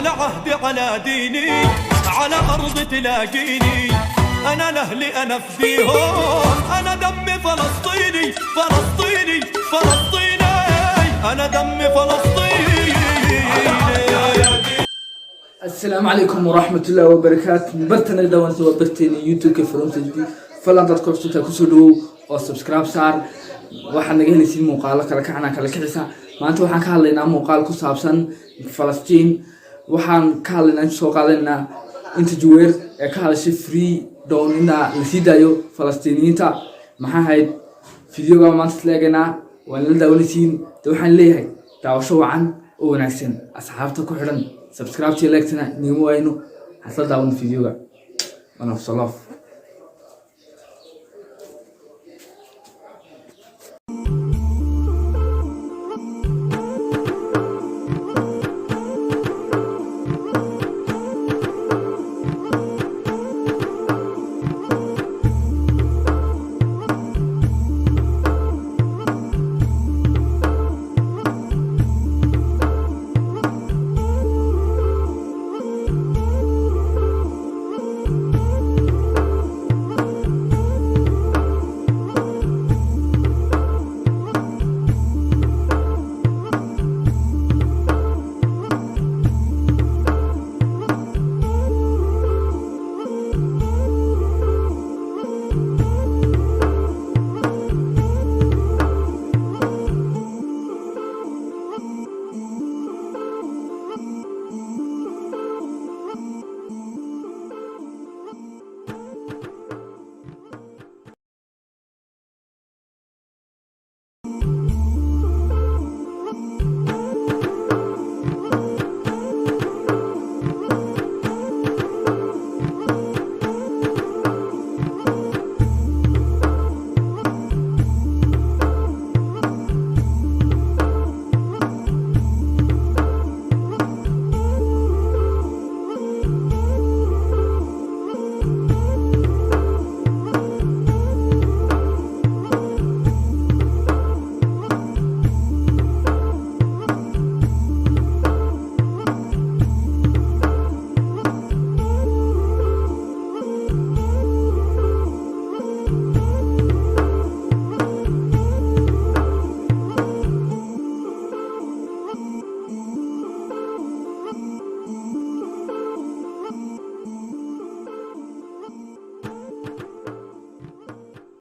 على عهدي على ديني على أرض تلاقيني أنا لأهلي أنا فديهم أنا دمي فلسطيني فلسطيني فلسطيني أنا دمي فلسطيني. السلام عليكم ورحمة الله وبركاته. برتنا دوان سوا برتين يوتيوب كفرونتي فلان تذكر صوتك كسلو أو سبسكرايب صار waxaan naga helaysiin muuqaalo kala kacana kala kicisa maanta waxaan ka hadlaynaa muuqaal ku saabsan Falastiin waxaan ka hadlaynaa soo qaadanaynaa inta juweer ee ka hadashay free down in la sii daayo Falastiiniyiinta maxaa hayd fiidiyoga maanta leeganaa waan la daawanaysiin waxaan leeyahay daawasho wacan oo wanaagsan asxaabta ku xidhan subscribe to like tana niimo aynu hasla daawan fiidiyoga wana salaam.